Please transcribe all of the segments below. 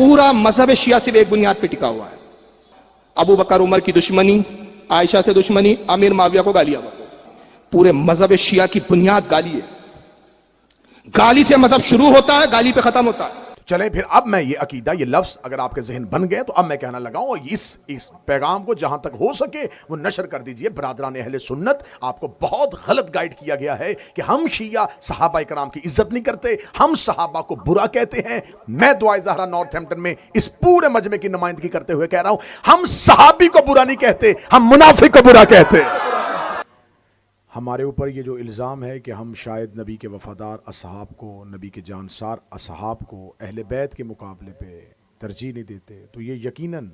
पूरा मजहब शिया सिर्फ एक बुनियाद पे टिका हुआ है, अबू बकर उमर की दुश्मनी, आयशा से दुश्मनी, अमीर माविया को गालियां। पूरे मजहब शिया की बुनियाद गाली है। गाली से मजहब शुरू होता है, गाली पे खत्म होता है। चलें फिर, अब मैं ये अकीदा, ये लफ्ज अगर आपके जहन बन गए तो अब मैं कहना लगाऊं, और इस पैगाम को जहां तक हो सके वो नशर कर दीजिए। बरादरान अहले सुन्नत, आपको बहुत गलत गाइड किया गया है कि हम शिया सहाबा इकराम की इज्जत नहीं करते, हम सहाबा को बुरा कहते हैं। मैं दुआए ज़हरा नॉर्थहैम्पटन में इस पूरे मजमे की नुमाइंदगी करते हुए कह रहा हूं, हम सहाबी को बुरा नहीं कहते, हम मुनाफिक को बुरा कहते। हमारे ऊपर ये जो इल्ज़ाम है कि हम शायद नबी के वफ़ादार असहाब को, नबी के जानसार असहाब को अहले बैत के मुकाबले पे तरजीह नहीं देते, तो ये यकीनन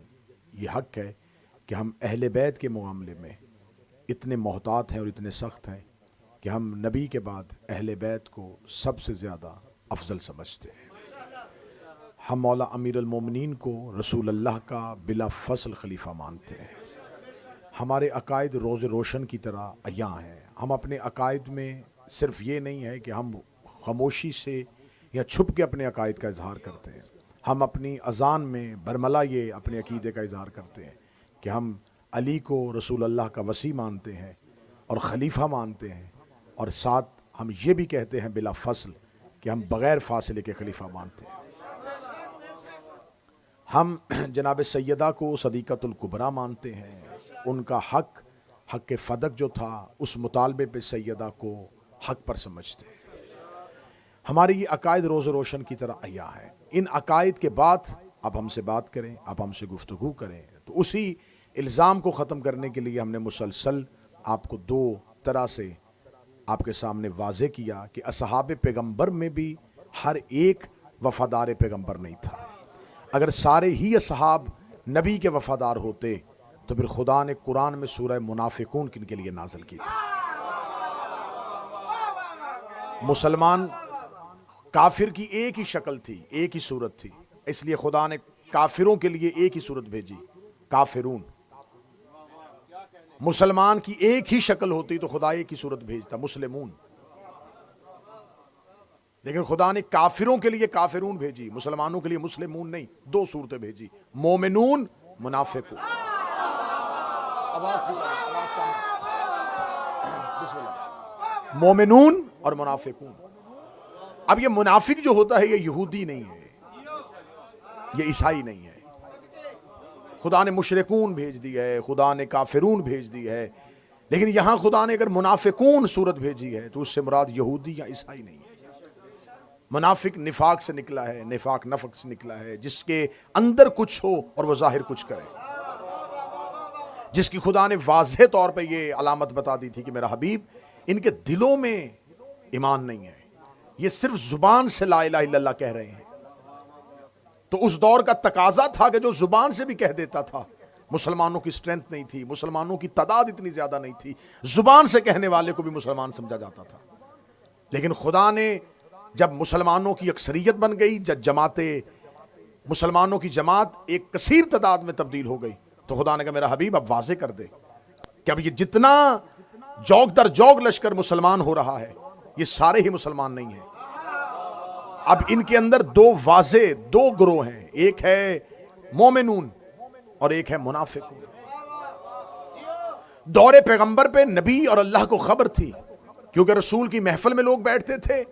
ये हक़ है कि हम अहले बैत के मामले में इतने मोहतात हैं और इतने सख्त हैं कि हम नबी के बाद अहले बैत को सबसे ज़्यादा अफजल समझते हैं। हम मौला अमीरुल मोमिनीन को रसूल अल्लाह का बिला फसल खलीफा मानते हैं। हमारे अकायद रोज़ रोशन की तरह अयां हैं। हम अपने अकायद में सिर्फ ये नहीं है कि हम खामोशी से या छुप के अपने अकायद का इजहार करते हैं, हम अपनी अज़ान में बरमला ये अपने अकीदे का इजहार करते हैं कि हम अली को रसूल अल्लाह का वसी मानते हैं और ख़लीफ़ा मानते हैं, और साथ हम ये भी कहते हैं बिला फसल कि हम बग़ैर फासले के खलीफा मानते हैं। हम जनाब सैयदा को सदीक़तुल कुबरा मानते हैं, उनका हक़ हक़ फ़दक जो था उस मुतालबे पे सैयदा को हक़ पर समझते हैं। हमारे ये अकायद रोज़ रोशन की तरह अया है। इन अकायद के बाद अब हमसे बात करें, अब हमसे गुफ्तगू करें, तो उसी इल्ज़ाम को ख़त्म करने के लिए हमने मुसलसल आपको दो तरह से आपके सामने वाज़े किया कि असहाब पैगम्बर में भी हर एक वफ़ादार पैगम्बर नहीं था। अगर सारे ही असहाब नबी के वफ़ादार होते तो फिर खुदा ने कुरान में सूरह मुनाफिकून किन के लिए नाज़िल की थी। मुसलमान काफिर की एक ही शक्ल थी, एक ही सूरत थी, इसलिए खुदा ने काफिरों के लिए एक ही सूरत भेजी, काफिरून। मुसलमान की एक ही शक्ल होती तो खुदा एक ही सूरत भेजता, मुस्लिमून। लेकिन खुदा ने काफिरों के लिए काफिरून भेजी, मुसलमानों के लिए मुस्लिमून नहीं, दो सूरतें भेजी, मोमिनून, मुनाफिकून। मोमिनून और मुनाफिकून। अब ये मुनाफिक जो होता है ये यहूदी नहीं है, ये ईसाई नहीं है। खुदा ने मुशरिकून भेज दी है, खुदा ने काफिरून भेज दी है, लेकिन यहां खुदा ने अगर मुनाफिकून सूरत भेजी है तो उससे मुराद यहूदी या ईसाई नहीं है। मुनाफिक निफाक से निकला है, निफाक नफक से निकला है, जिसके अंदर कुछ हो और वह जाहिर कुछ करे, जिसकी खुदा ने वाज़ेह तौर पे ये अलामत बता दी थी कि मेरा हबीब, इनके दिलों में ईमान नहीं है, ये सिर्फ जुबान से ला इलाहा इल्लल्लाह कह रहे हैं। तो उस दौर का तकाजा था कि जो जुबान से भी कह देता था, मुसलमानों की स्ट्रेंथ नहीं थी, मुसलमानों की तादाद इतनी ज्यादा नहीं थी, जुबान से कहने वाले को भी मुसलमान समझा जाता था। लेकिन खुदा ने जब मुसलमानों की अक्सरियत बन गई, जब मुसलमानों की जमात एक कसीर तादाद में तब्दील हो गई, तो खुदा ने कहा मेरा हबीब अब वाज़े कर दे कि अब ये जितना जौग दर जौग लश्कर मुसलमान हो रहा है, ये सारे ही मुसलमान नहीं है। अब इनके अंदर दो ग्रोह हैं, एक है मोमिनून और एक है मुनाफिकून। दौरे पैगंबर पे नबी और अल्लाह को खबर थी, क्योंकि रसूल की महफिल में लोग बैठते थे,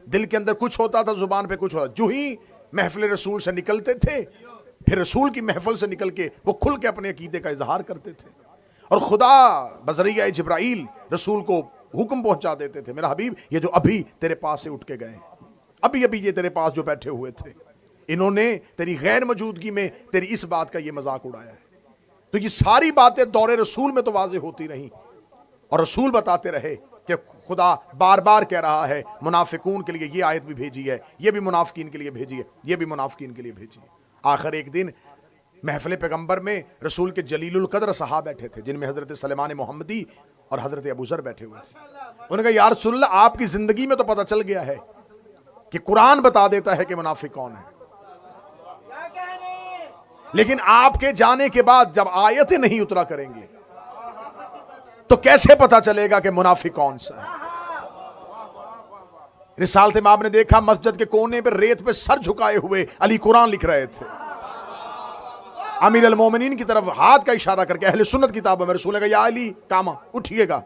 दिल के अंदर कुछ होता था, जुबान पे कुछ होता। जो ही महफिल रसूल से निकलते थे, फिर रसूल की महफिल से निकल के वो खुल के अपने अकीदे का इजहार करते थे, और खुदा बज़रिया जिब्राइल रसूल को हुक्म पहुंचा देते थे, मेरा हबीब ये जो अभी तेरे पास से उठ के गए, अभी अभी ये तेरे पास जो बैठे हुए थे, इन्होंने तेरी गैर मौजूदगी में तेरी इस बात का ये मजाक उड़ाया है। तो ये सारी बातें दौरे रसूल में तो वाज़े होती रही, और रसूल बताते रहे कि खुदा बार बार कह रहा है मुनाफिकून के लिए ये आयत भी भेजी है, ये भी मुनाफिकीन के लिए भेजी है, ये भी मुनाफिकीन के लिए भेजी है। आखिर एक दिन महफिल पैगंबर में रसूल के जलीलुल कद्र सहाबा बैठे थे, जिनमें हजरत सलेमान मोहम्मदी और हजरत अबू ज़र बैठे हुए थे। उन्होंने कहा या रसूलल्लाह, आपकी जिंदगी में तो पता चल गया है कि कुरान बता देता है कि मुनाफिक कौन है, लेकिन आपके जाने के बाद जब आयतें नहीं उतरा करेंगे तो कैसे पता चलेगा कि मुनाफिक कौन सा है। रिसालत में आपने देखा मस्जिद के कोने पे रेत पे सर झुकाए हुए अली कुरान लिख रहे थे। अमीर अल मोमिनीन की तरफ हाथ का इशारा करके अहले सुन्नत किताबों में रसूल ने कहा, या अली कामा, उठिएगा।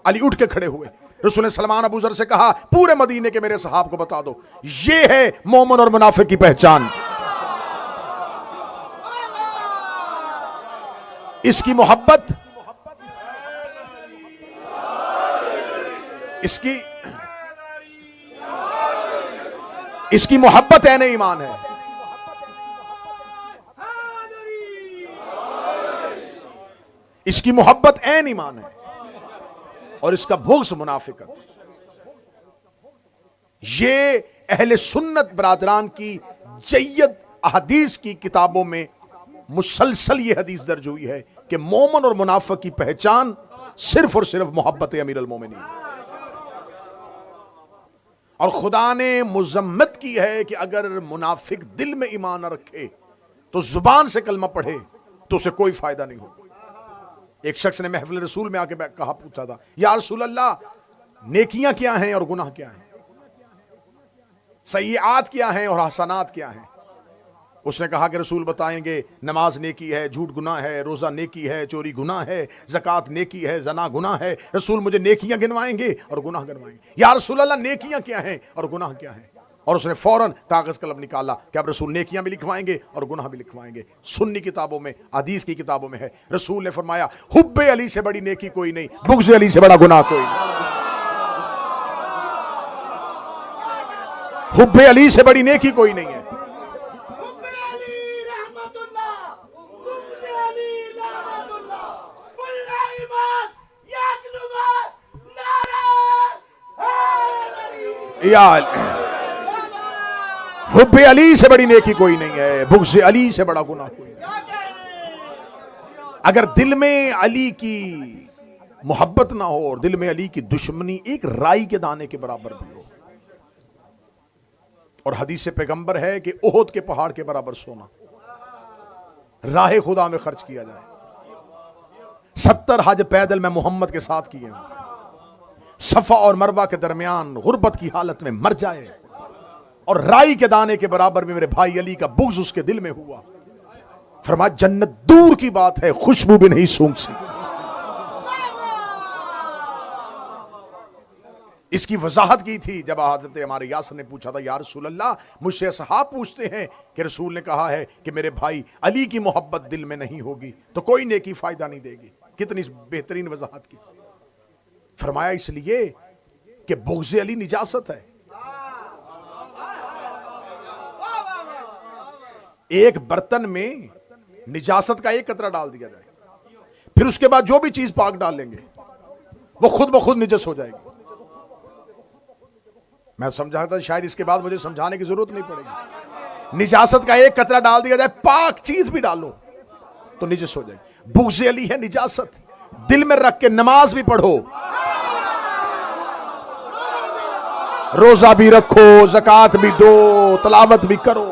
अली उठ के खड़े हुए। रसूल ने सलमान अबू जर से कहा, पूरे मदीने के मेरे सहाब को बता दो, ये है मोमिन और मुनाफिक की पहचान। इसकी मोहब्बत, इसकी मोहब्बत ऐन ईमान है। इसकी मोहब्बत ऐन ईमान है और इसका बुग़्ज़ मुनाफिकत। ये अहले सुन्नत बरादरान की जय्यद अहदीस की किताबों में मुसलसल ये हदीस दर्ज हुई है कि मोमिन और मुनाफिक की पहचान सिर्फ और सिर्फ मोहब्बत अमीर अल मोमिनीन। और खुदा ने मुज़म्मत की है कि अगर मुनाफिक दिल में ईमान न रखे तो जुबान से कलमा पढ़े तो उसे कोई फायदा नहीं होगा। एक शख्स ने महफिल रसूल में आके कहा, पूछा था, या रसूल अल्लाह, नेकियां क्या हैं और गुनाह क्या हैं, सय्यात क्या हैं और हसनात क्या हैं? उसने कहा कि रसूल बताएंगे, नमाज नेकी है, झूठ गुनाह है, रोजा नेकी है, चोरी गुनाह है, ज़कात नेकी है, जना गुनाह है। रसूल मुझे नेकियां गिनवाएंगे और गुनाह गिनवाएंगे। या रसूल अल्लाह, नेकियां क्या हैं और गुनाह क्या हैं? और उसने फौरन कागज कलम निकाला कि अब रसूल नेकियां भी लिखवाएंगे और गुनाह भी लिखवाएंगे। सुन्नी किताबों में, हदीस की किताबों में है। रसूल ने फरमाया, हुब्बे अली से बड़ी नेकी कोई नहीं, बुग़्ज़ अली से बड़ा गुनाह कोई नहीं। हुब्बे अली से बड़ी नेकी कोई नहीं है। हुब्बे अली से बड़ी नेकी कोई नहीं है, बुग़्ज़ अली से बड़ा गुनाह कोई नहीं। अगर दिल में अली की मोहब्बत ना हो और दिल में अली की दुश्मनी एक राई के दाने के बराबर भी हो, और हदीस पैगंबर है कि ओहद के पहाड़ के बराबर सोना राह खुदा में खर्च किया जाए, 70 हज पैदल मैं मोहम्मद के साथ किए हैं, सफा और मरवा के दरमियान गुर्बत की हालत में मर जाए और राई के दाने के बराबर भी मेरे भाई अली का बुग़्ज़ उसके दिल में हुआ, फरमाया जन्नत दूर की बात है, खुशबू भी नहीं सूंघ सकती। इसकी वजाहत की थी जब हज़रत हमारे यासर ने पूछा था, या रसूल अल्लाह, मुझसे असहाब पूछते हैं कि रसूल ने कहा है कि मेरे भाई अली की मोहब्बत दिल में नहीं होगी तो कोई नेकी फायदा नहीं देगी। कितनी बेहतरीन वजाहत की। फरमाया इसलिए कि बुग़्ज़ अली निजासत है। एक बर्तन में निजासत का एक कतरा डाल दिया जाए, फिर उसके बाद जो भी चीज पाक डाल लेंगे वो खुद ब खुद निजस हो जाएगी। मैं समझा था शायद इसके बाद मुझे समझाने की जरूरत नहीं पड़ेगी। निजासत का एक कतरा डाल दिया जाए, पाक चीज भी डालो तो निजस हो जाएगी। बुग़्ज़ अली है निजासत, दिल में रख के नमाज भी पढ़ो, रोजा भी रखो, ज़कात भी दो, तलावत भी करो।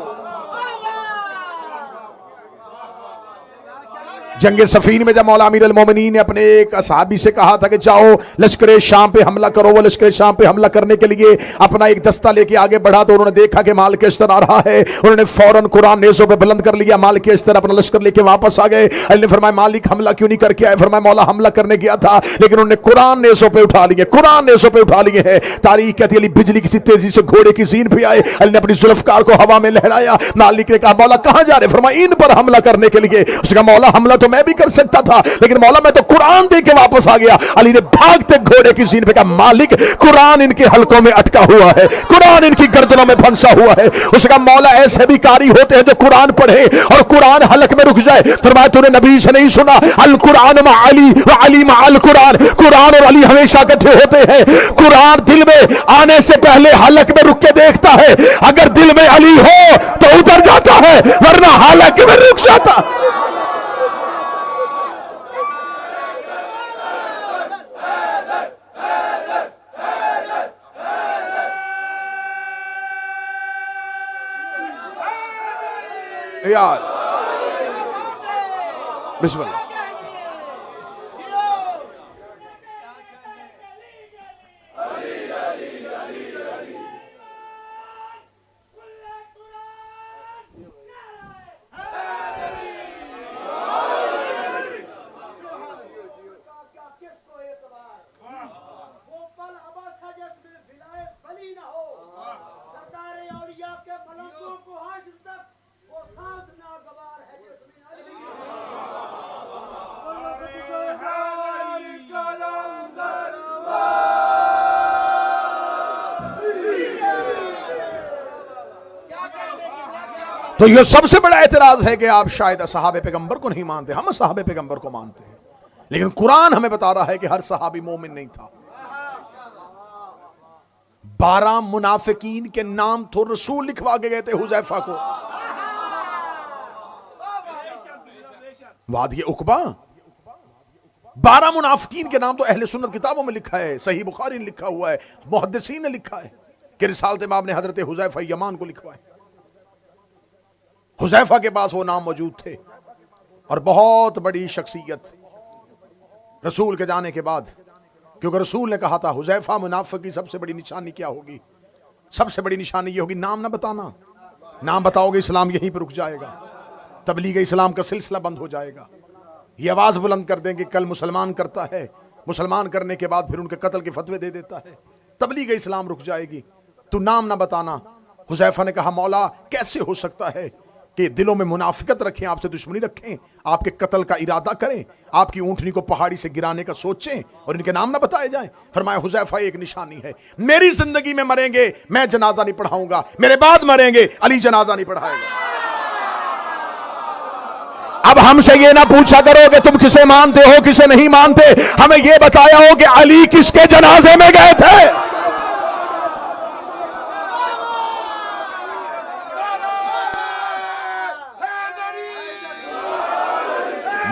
जंग सफीन में जब मौला अमीर अल मोमिनीन ने अपने एक असहाबी से कहा था कि जाओ लश्कर शाम पे हमला करो, वो लश्कर शाम पे हमला करने के लिए अपना एक दस्ता लेके आगे बढ़ा तो उन्होंने देखा कि माल के अस्तर आ रहा है। उन्होंने फौरन कुरान नेज़ों पे बुलंद कर लिया, माल के अस्तर अपना लश्कर लेके वापस आ गए। अली ने फरमाया, मालिक हमला क्यों नहीं करके आए? फरमाया, मौला हमला करने गया था लेकिन उन्होंने कुरान नेज़ों पे उठा लिए, कुरान नेज़ों पे उठा लिए हैं। तारीख कहती है अली बिजली किसी तेजी से घोड़े की सीन पे आए, अली ने अपनी जुल्फकार को हवा में लहराया। मालिक ने कहा, मौला कहां जा रहे? फरमाया, इन पर हमला करने के लिए। उसने कहा, मौला हमला तो मैं भी कर सकता था लेकिन मौला मैं तो कुरान दे के वापस आ गया। अली ने भागते घोड़े की सीन पे कहा, मालिक कुरान इनके हलकों में अटका हुआ है, कुरान इनकी गर्दनों में फंसा हुआ है। उसने कहा, मौला ऐसे भी कारी होते हैं जो कुरान पढ़े और कुरान हलक में रुक जाए। फरमाया, तूने नबी से नहीं सुना, अल कुरान मा अली व अली मा अल कुरान, कुरान और अली हमेशा इकट्ठे होते हैं। कुरान दिल में आने से पहले हलक में रुक के देखता है, अगर दिल में अली हो तो उतर जाता है वरना हलक में रुक जाता। यार बिस्मिल्लाह। तो यह सबसे बड़ा एतराज है कि आप शायद असहाबे पैगंबर को नहीं मानते। हम असहाबे पैगंबर को मानते हैं, लेकिन कुरान हमें बता रहा है कि हर सहाबी मोमिन नहीं था। 12 मुनाफिकीन के नाम तो रसूल लिखवा के गए थे हुजैफा को। वादिये उकबा 12 मुनाफिकीन के नाम तो अहले सुन्नत किताबों में लिखा है, सही बुखारी ने लिखा हुआ है, मुहद्दिसीन ने लिखा है कि रिसालत इमाम ने हजरत हुजैफा यमान को लिखवा है। हुजैफा के पास वो नाम मौजूद थे और बहुत बड़ी शख्सियत रसूल के जाने के बाद, क्योंकि रसूल ने कहा था हुजैफा मुनाफिक की सबसे बड़ी निशानी क्या होगी? सबसे बड़ी निशानी ये होगी नाम ना बताना। नाम बताओगे इस्लाम यहीं पर रुक जाएगा, तबलीग इस्लाम का सिलसिला बंद हो जाएगा। ये आवाज बुलंद कर देंगे कल मुसलमान करता है, मुसलमान करने के बाद फिर उनके कत्ल के फतवे दे देता है, तबलीग इस्लाम रुक जाएगी। तू नाम ना बताना। हुजैफा ने कहा मौला कैसे हो सकता है कि दिलों में मुनाफिकत रखें, आपसे दुश्मनी रखें, आपके कत्ल का इरादा करें, आपकी ऊंटनी को पहाड़ी से गिराने का सोचें और इनके नाम ना बताए जाएं। फरमाया हुजैफा एक निशानी है, मेरी जिंदगी में मरेंगे मैं जनाजा नहीं पढ़ाऊंगा, मेरे बाद मरेंगे अली जनाजा नहीं पढ़ाएगा। अब हमसे ये ना पूछा करो कि तुम किसे मानते हो किसे नहीं मानते, हमें ये बताया हो कि अली किसके जनाजे में गए थे।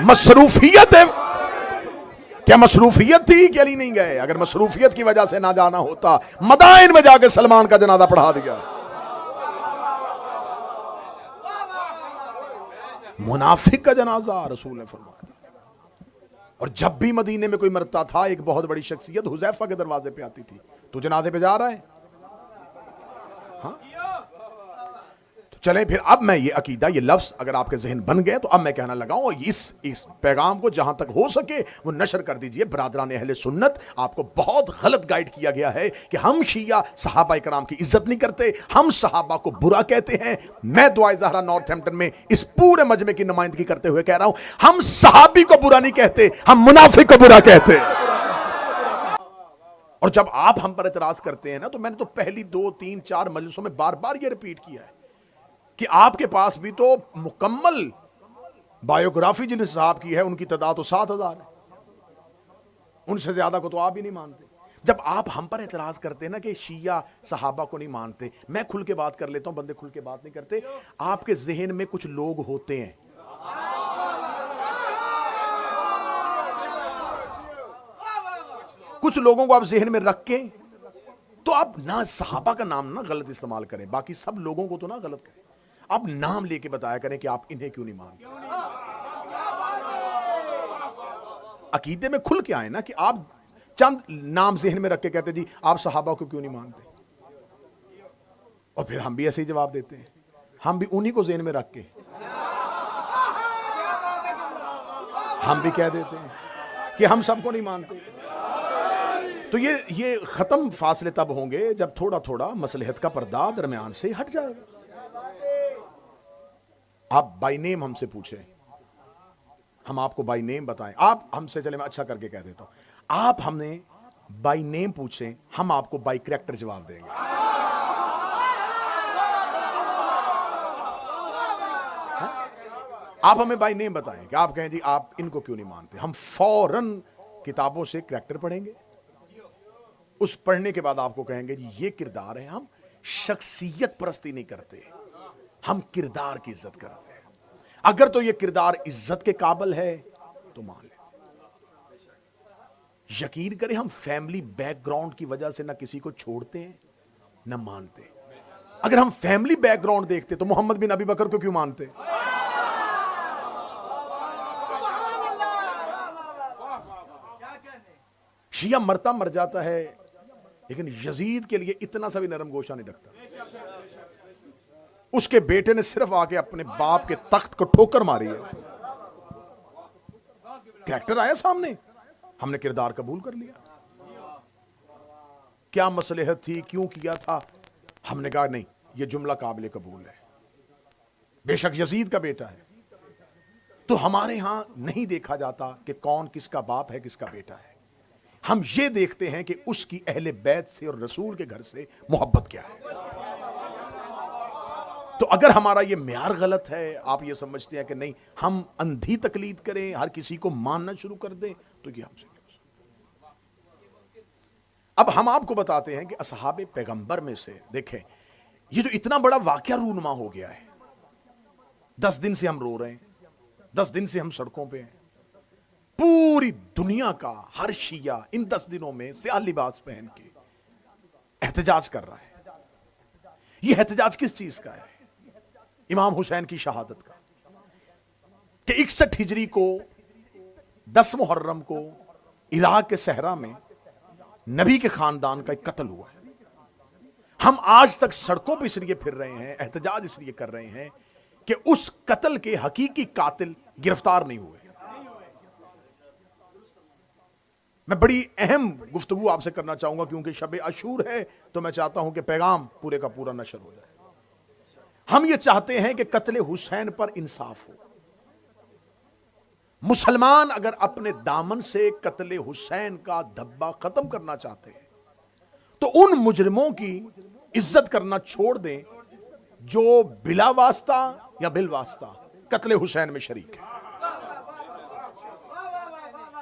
मसरूफियत है क्या? मसरूफियत थी कि अली नहीं गए? अगर मसरूफियत की वजह से ना जाना होता, मदाइन में जाके सलमान का जनाजा पढ़ा दिया। मुनाफिक का जनाजा रसूल ने फरमाया। और जब भी मदीने में कोई मरता था, एक बहुत बड़ी शख्सियत हुजैफा के दरवाजे पे आती थी, तू जनाजे पे जा रहा है? हाँ? चलें फिर, अब मैं ये अकीदा, ये लफ्ज अगर आपके जहन बन गए तो अब मैं कहना लगाऊं, और इस पैगाम को जहां तक हो सके वो नशर कर दीजिए। बरादरान अहले सुन्नत, आपको बहुत गलत गाइड किया गया है कि हम शिया सहाबा इकराम की इज्जत नहीं करते, हम सहाबा को बुरा कहते हैं। मैं दुआए ज़हरा नॉर्थहैम्पटन में इस पूरे मजमे की नुमाइंदगी करते हुए कह रहा हूं, हम सहाबी को बुरा नहीं कहते, हम मुनाफिक को बुरा कहते। और जब आप हम पर एतराज करते हैं ना, तो मैंने तो पहली 2, 3, 4 मजलिसों में बार बार ये रिपीट किया है कि आपके पास भी तो मुकम्मल बायोग्राफी जिन साहब की है उनकी तादाद तो 7,000 है, उनसे ज्यादा को तो आप ही नहीं मानते। जब आप हम पर एतराज करते हैं ना कि शिया सहाबा को नहीं मानते, मैं खुल के बात कर लेता हूं, बंदे खुल के बात नहीं करते। आपके जहन में कुछ लोग होते हैं, कुछ लोगों को आप जहन में रख के तो आप ना सहाबा का नाम ना गलत इस्तेमाल करें, बाकी सब लोगों को तो ना गलत करें, आप नाम लेके बताया करें कि आप इन्हें क्यों नहीं मानते। अकीदे में खुल के आए ना कि आप चंद नाम जहन में रख के कहते जी आप सहाबा को क्यों नहीं मानते, और फिर हम भी ऐसे ही जवाब देते हैं, हम भी उन्हीं को जहन में रख के हम भी कह देते हैं कि हम सबको नहीं मानते। तो ये खत्म फासले तब होंगे जब थोड़ा थोड़ा मसलहत का पर्दा दरमियान से हट जाएगा। आप बाय नेम हमसे पूछें, हम आपको बाय नेम बताएं, आप हमसे, चले मैं अच्छा करके कह देता हूं, आप हमने बाय नेम पूछें, हम आपको बाय कैरेक्टर जवाब देंगे। आप हमें बाय नेम बताएं कि आप कहें जी आप इनको क्यों नहीं मानते, हम फौरन किताबों से कैरेक्टर पढ़ेंगे, उस पढ़ने के बाद आपको कहेंगे जी ये किरदार है। हम शख्सियत परस्ती नहीं करते, हम किरदार की इज्जत करते हैं। अगर तो ये किरदार इज्जत के काबिल है तो मान ले। यकीन करें, हम फैमिली बैकग्राउंड की वजह से ना किसी को छोड़ते हैं ना मानते। अगर हम फैमिली बैकग्राउंड देखते तो मोहम्मद बिन अबी बकर को क्यों मानते? शिया मरता मर जाता है, लेकिन यजीद के लिए इतना सा भी नरम गोशा नहीं रखता। उसके बेटे ने सिर्फ आके अपने बाप के तख्त को ठोकर मारी है, कैरेक्टर आया सामने, हमने किरदार कबूल कर लिया। क्या मसलहत थी, क्यों किया था, हमने कहा नहीं ये जुमला काबिल कबूल है, बेशक यजीद का बेटा है। तो हमारे यहां नहीं देखा जाता कि कौन किसका बाप है किसका बेटा है, हम ये देखते हैं कि उसकी अहले बैत से और रसूल के घर से मोहब्बत क्या है। तो अगर हमारा ये म्यार गलत है, आप ये समझते हैं कि नहीं हम अंधी तकलीद करें, हर किसी को मानना शुरू कर दें, तो ये हमसे नहीं हो सकता। अब हम आपको बताते हैं कि असहाबे पैगंबर में से देखें, ये जो इतना बड़ा वाकया रूनुमा हो गया है, 10 दिन से हम रो रहे हैं, 10 दिन से हम सड़कों पे हैं, पूरी दुनिया का हर शिया इन 10 दिनों में स्याह लिबास पहन के एहतजाज कर रहा है। यह एहतजाज किस चीज का है? इमाम हुसैन की शहादत का, कि 61 हिजरी को 10 मुहर्रम को इराक के सहरा में नबी के खानदान का एक कत्ल हुआ है। हम आज तक सड़कों पर इसलिए फिर रहे हैं, एहतजाज इसलिए कर रहे हैं कि उस कत्ल के हकीकी कातिल गिरफ्तार नहीं हुए। मैं बड़ी अहम गुफ्तगू आपसे करना चाहूंगा, क्योंकि शब अशूर है, तो मैं चाहता हूं कि पैगाम पूरे का पूरा नशर हो जाए। हम ये चाहते हैं कि कत्ले हुसैन पर इंसाफ हो। मुसलमान अगर अपने दामन से कत्ले हुसैन का धब्बा खत्म करना चाहते हैं, तो उन मुजरिमों की इज्जत करना छोड़ दें जो बिला वास्ता या बिल वास्ता कत्ले हुसैन में शरीक है।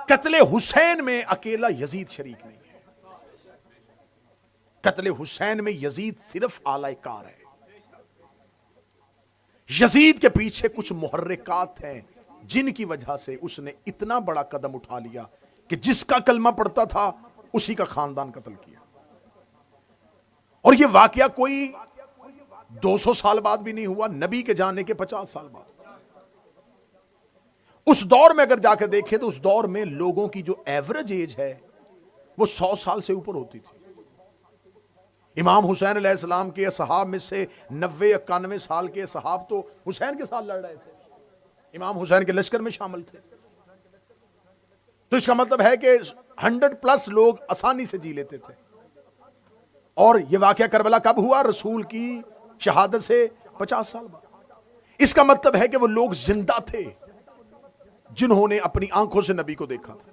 कत्ले हुसैन में अकेला यजीद शरीक नहीं है। कत्ले हुसैन में यजीद सिर्फ आलाकार है। यजीद के पीछे कुछ मुहर्रिकात हैं जिनकी वजह से उसने इतना बड़ा कदम उठा लिया कि जिसका कलमा पढ़ता था उसी का खानदान कत्ल किया। और यह वाकया कोई 200 साल बाद भी नहीं हुआ, नबी के जाने के 50 साल बाद। उस दौर में अगर जाकर देखें तो उस दौर में लोगों की जो एवरेज एज है वो 100 साल से ऊपर होती थी। इमाम हुसैन अलैहिस्सलाम के असहाब में से 90-91 साल के असहाब तो हुसैन के साथ लड़ रहे थे, इमाम हुसैन के लश्कर में शामिल थे। तो इसका मतलब है कि 100+ लोग आसानी से जी लेते थे। और यह वाकया करबला कब हुआ? रसूल की शहादत से 50 साल बाद। इसका मतलब है कि वो लोग जिंदा थे जिन्होंने अपनी आंखों से नबी को देखा था।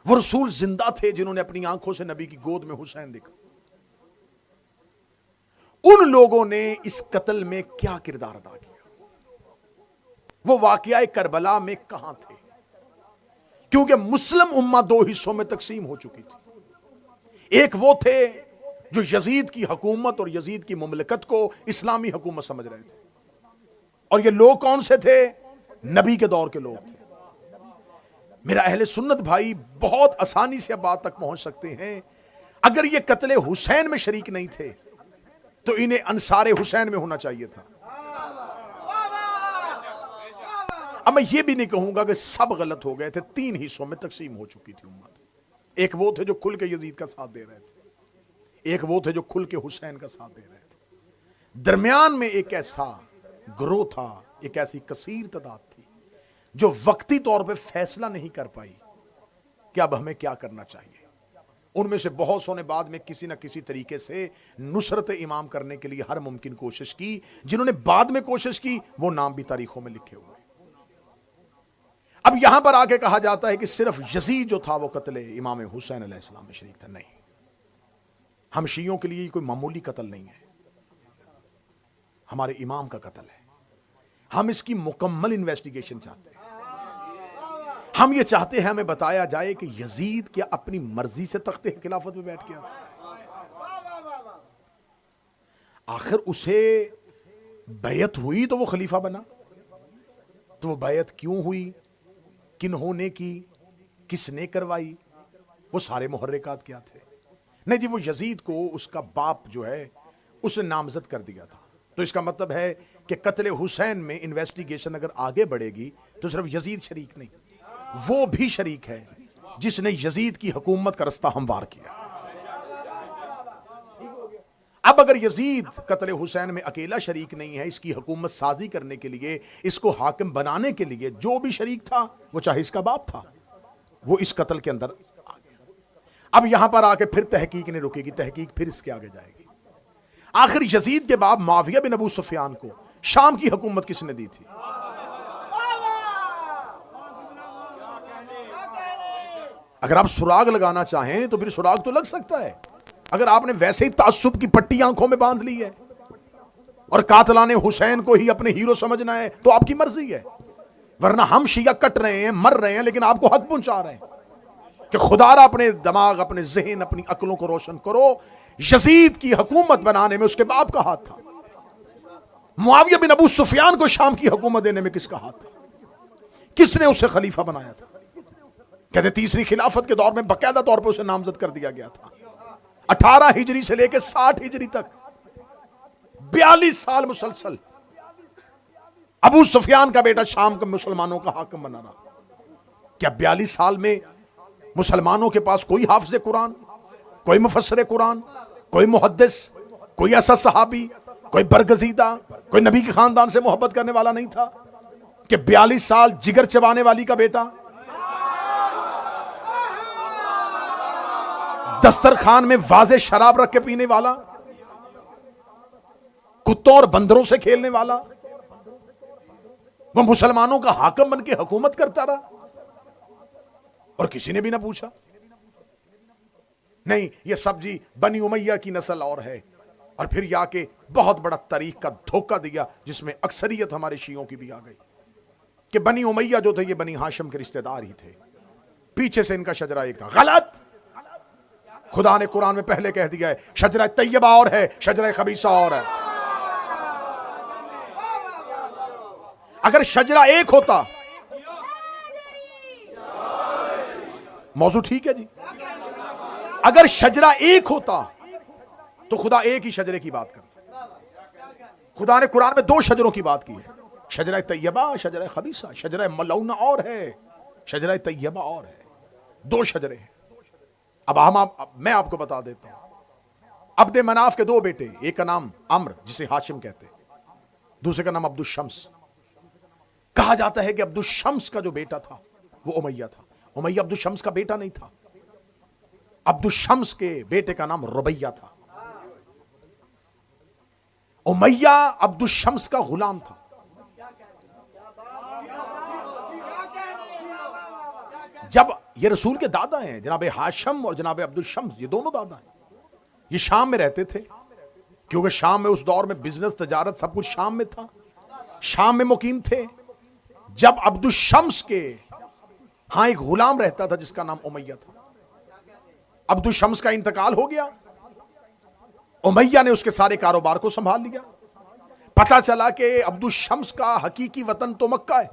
वो रसूल जिंदा थे जिन्होंने अपनी आंखों से नबी की गोद में हुसैन देखा। उन लोगों ने इस कत्ल में क्या किरदार अदा किया? वो वाकया करबला में कहां थे? क्योंकि मुस्लिम उम्मा 2 हिस्सों में तकसीम हो चुकी थी। एक वो थे जो यजीद की हुकूमत और यजीद की मुमलकत को इस्लामी हुकूमत समझ रहे थे, और ये लोग कौन से थे? नबी के दौर के लोग थे। मेरा अहले सुन्नत भाई बहुत आसानी से बात तक पहुंच सकते हैं। अगर ये कत्ले हुसैन में शरीक नहीं थे तो इन्हें अंसारे हुसैन में होना चाहिए था। अब मैं ये भी नहीं कहूंगा कि सब गलत हो गए थे। 3 हिस्सों में तकसीम हो चुकी थी उम्मत। एक वो थे जो खुल के यजीद का साथ दे रहे थे, एक वो थे जो खुल के हुसैन का साथ दे रहे थे। दरमियान में एक ऐसा ग्रोह था, एक ऐसी कसीर तादाद थी जो वक्ती तौर पे फैसला नहीं कर पाई कि अब हमें क्या करना चाहिए। उनमें से बहुत सौ ने बाद में किसी न किसी तरीके से नुसरत इमाम करने के लिए हर मुमकिन कोशिश की। जिन्होंने बाद में कोशिश की वो नाम भी तारीखों में लिखे हुए। अब यहां पर आके कहा जाता है कि सिर्फ यजीद जो था वो कत्ले इमाम हुसैन अलैहिस्सलाम में शरीक था। नहीं, हम शियों के लिए कोई मामूली कत्ल नहीं है, हमारे इमाम का कत्ल है। हम इसकी मुकम्मल इन्वेस्टिगेशन चाहते हैं। हम ये चाहते हैं हमें बताया जाए कि यजीद क्या अपनी मर्जी से तख्ते खिलाफत में बैठ गया था? आखिर उसे बैयत हुई तो वो खलीफा बना, तो वो बैयत क्यों हुई, किन्होंने की, किसने करवाई, वो सारे मुहर्रिकात क्या थे? नहीं जी, वो यजीद को उसका बाप जो है उसने नामजद कर दिया था। तो इसका मतलब है कि कत्ले हुसैन में इन्वेस्टिगेशन अगर आगे बढ़ेगी तो सिर्फ यजीद शरीक नहीं, वो भी शरीक है जिसने यजीद की हुकूमत का रास्ता हमवार किया। अब अगर यजीद कत्ले हुसैन में अकेला शरीक नहीं है, इसकी हुकूमत साजी करने के लिए, इसको हाकिम बनाने के लिए जो भी शरीक था, वो चाहे इसका बाप था, वो इस कत्ल के अंदर आ गया। अब यहां पर आके फिर तहकीक नहीं रुकेगी, तहकीक फिर इसके आगे जाएगी। आखिर यजीद के बाप मुआविया बिन अबू सुफियान को शाम की हुकूमत किसने दी थी? अगर आप सुराग लगाना चाहें तो फिर सुराग तो लग सकता है, अगर आपने वैसे ही ताज्जुब की पट्टी आंखों में बांध ली है। और कातलाने हुसैन को ही अपने हीरो समझना है तो आपकी मर्जी है, वरना हम शिया कट रहे हैं, मर रहे हैं, लेकिन आपको हक पहुंचा रहे हैं कि खुदारा अपने दिमाग, अपने जहन, अपनी अक्लों को रोशन करो। यजीद की हुकूमत बनाने में उसके बाप का हाथ था। मुआविया बिन अबू सुफियान को शाम की हुकूमत देने में किसका हाथ था? किसने उसे खलीफा बनाया था? कहते तीसरी खिलाफत के दौर में बाकायदा तौर पर उसे नामजद कर दिया गया था। 18 हिजरी से लेकर 60 हिजरी तक 42 साल मुसलसल अबू सुफियान का बेटा शाम के मुसलमानों का हाकिम बना रहा। क्या 42 साल में मुसलमानों के पास कोई हाफिज कुरान, कोई मुफस्सिर कुरान, कोई मुहद्दिस, कोई ऐसा सहाबी, कोई बरगजीदा, कोई नबी के खानदान से मोहब्बत करने वाला नहीं था कि 42 साल जिगर चबाने वाली का बेटा, दस्तरखान में वाजे शराब रख के पीने वाला, कुत्तों और बंदरों से खेलने वाला, वो मुसलमानों का हाकिम बन के हुकूमत करता रहा और किसी ने भी ना पूछा? नहीं, ये सब जी बनी उमैया की नस्ल और है। और फिर या के बहुत बड़ा तारीख का धोखा दिया जिसमें अक्सरियत हमारे शियों की भी आ गई कि बनी उमैया जो थे ये बनी हाशिम के रिश्तेदार ही थे, पीछे से इनका शजरा एक था। गलत। खुदा ने कुरान में पहले कह दिया है शजरा तैयबा और है, शजरा खबीसा और है। अगर शजरा एक होता, मौजू ठीक है जी, अगर शजरा एक होता तो खुदा एक ही शजरे की बात करता। खुदा ने कुरान में 2 शजरों की बात की है, शजरा तैयबा, शजरा खबीसा। शजरा मलौना और है, शजरा तैयबा और है, 2 शजरे हैं। अब मैं आपको बता देता हूं। अब्द मनाफ के 2 बेटे, एक का नाम अम्र जिसे हाशिम कहते, दूसरे का नाम अब्दुल शम्स। कहा जाता है कि अब्दुल शम्स का जो बेटा था वो उमैया था। उमैया अब्दुल शम्स का बेटा नहीं था। अब्दुल शम्स के बेटे का नाम रुबैया था। उमैया अब्दुल शम्स का गुलाम था। जब ये रसूल के दादा हैं जनाब हाशम और जनाब अब्दुल शम्स, ये दोनों दादा हैं। ये शाम में रहते थे क्योंकि शाम में उस दौर में बिजनेस, तजारत सब कुछ शाम में था। शाम में मुकीम थे। जब अब्दुल शम्स के हां एक गुलाम रहता था जिसका नाम उमैया था। अब्दुल शम्स का इंतकाल हो गया, उमैया ने उसके सारे कारोबार को संभाल लिया। पता चला कि अब्दुल शम्स का हकीकी वतन तो मक्का है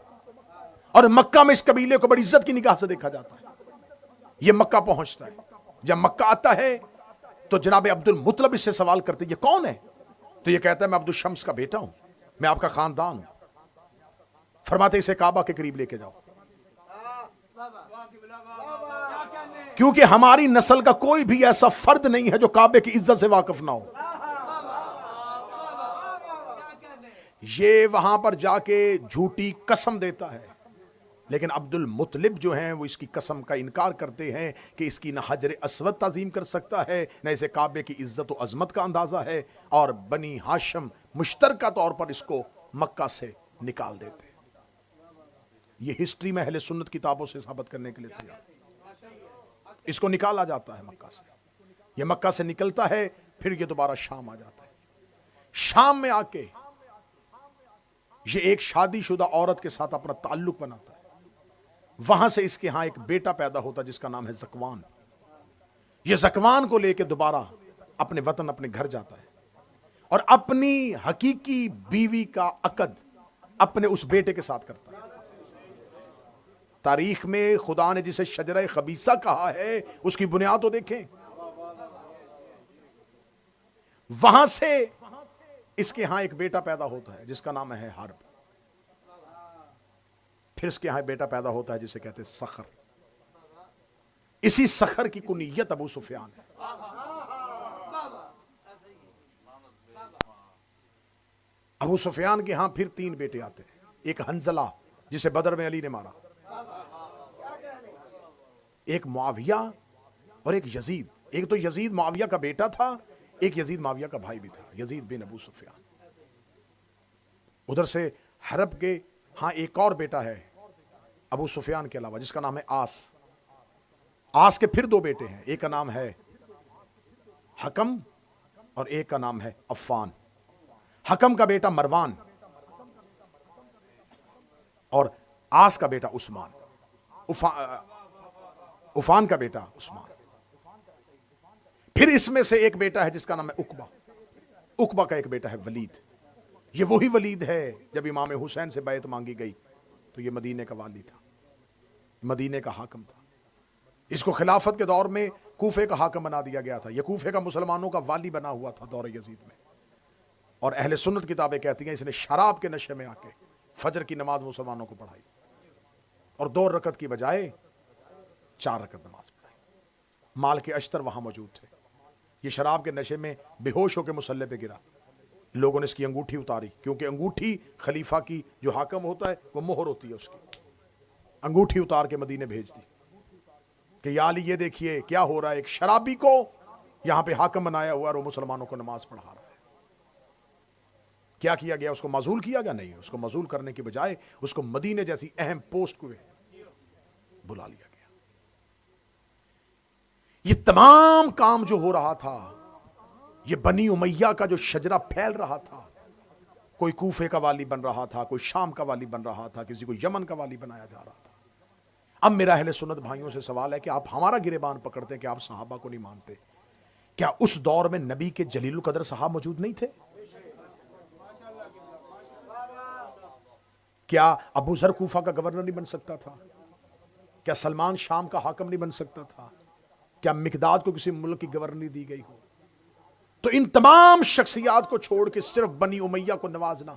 और मक्का में इस कबीले को बड़ी इज्जत की निगाह से देखा जाता है। यह मक्का पहुंचता है। जब मक्का आता है तो जनाब अब्दुल मुतलब इससे सवाल करते, ये कौन है? तो ये कहता है मैं अब्दुल शम्स का बेटा हूं, मैं आपका खानदान हूं। फरमाते इसे काबा के करीब लेके जाओ, क्योंकि हमारी नस्ल का कोई भी ऐसा फर्द नहीं है जो काबे की इज्जत से वाकिफ ना हो। ये वहां पर जाके झूठी कसम देता है, लेकिन अब्दुल मुतलिब जो हैं वो इसकी कसम का इनकार करते हैं कि इसकी न हजर अस्वद ताजीम कर सकता है, न इसे काबे की इज्जत और अजमत का अंदाजा है, और बनी हाशिम मुश्तरका तौर पर इसको मक्का से निकाल देते। ये हिस्ट्री में अहले सुन्नत किताबों से साबित करने के लिए तैयार। इसको निकाला जाता है मक्का से। ये मक्का से निकलता है, फिर ये दोबारा शाम आ जाता है। शाम में आके ये एक शादीशुदा औरत के साथ अपना ताल्लुक बनाता है। वहां से इसके यहां एक बेटा पैदा होता है जिसका नाम है ज़कवान। ये ज़कवान को लेकर दोबारा अपने वतन, अपने घर जाता है और अपनी हकीकी बीवी का अकद अपने उस बेटे के साथ करता है। तारीख में खुदा ने जिसे शजरा खबीसा कहा है उसकी बुनियाद तो देखें। वहां से इसके यहां एक बेटा पैदा होता है जिसका नाम है हर्ब। फिर इसके यहां बेटा पैदा होता है जिसे कहते हैं सखर। इसी सखर की कुनियत अबू सुफियान है। अबू सुफियान के यहां फिर 3 बेटे आते हैं। एक हंजला जिसे बदर में अली ने मारा, एक मुआविया और एक यजीद। एक तो यजीद मुआविया का बेटा था, एक यजीद मुआविया का भाई भी था, यजीद बिन अबू सुफियान। उधर से हरब के हाँ एक और बेटा है अबू सुफियान के अलावा जिसका नाम है आस। आस के फिर 2 बेटे हैं, एक का नाम है हकम और एक का नाम है अफ़ान। हकम का बेटा मरवान और आस का बेटा उस्मान, उफान का बेटा उस्मान। फिर इसमें से एक बेटा है जिसका नाम है उकबा, उकबा का एक बेटा है वलीद। ये वही वलीद है जब इमाम हुसैन से बैत मांगी गई तो ये मदीने का वाली था, मदीने का हाकम था। इसको खिलाफत के दौर में कूफे का हाकम बना दिया गया था। यह कूफे का मुसलमानों का वाली बना हुआ था दौर यजीद में। और अहले सुन्नत किताबें कहती हैं इसने शराब के नशे में आके फजर की नमाज मुसलमानों को पढ़ाई और 2 रकत की बजाय 4 रकत नमाज पढ़ाई। माल के अश्तर वहां मौजूद थे। ये शराब के नशे में बेहोश होकर मुसल्ले पे गिरा। लोगों ने इसकी अंगूठी उतारी, क्योंकि अंगूठी खलीफा की जो हाकम होता है वो मोहर होती है उसकी। अंगूठी उतार के मदीने भेज दी कि या अली ये देखिए क्या हो रहा है, एक शराबी को यहां पे हाकम बनाया हुआ और वो मुसलमानों को नमाज पढ़ा रहा है। क्या किया गया? उसको माजूल किया गया? नहीं, उसको माजूल करने के बजाय उसको मदीने जैसी अहम पोस्ट को बुला लिया गया। ये तमाम काम जो हो रहा था, ये बनी उमैया का जो शजरा फैल रहा था, कोई कूफे का वाली बन रहा था, कोई शाम का वाली बन रहा था, किसी को यमन का वाली बनाया जा रहा था। अब मेरा अहले सुन्नत भाइयों से सवाल है कि आप हमारा गिरेबान पकड़ते हैं कि आप सहाबा को नहीं मानते। क्या उस दौर में नबी के जलीलुल कदर साहब मौजूद नहीं थे? क्या अबू जर कूफा का गवर्नर नहीं बन सकता था? क्या सलमान शाम का हाकम नहीं बन सकता था? क्या मिकदाद को किसी मुल्क की गवर्नरी दी गई हो? तो इन तमाम शख्सियात को छोड़ के सिर्फ बनी उमैया को नवाजना,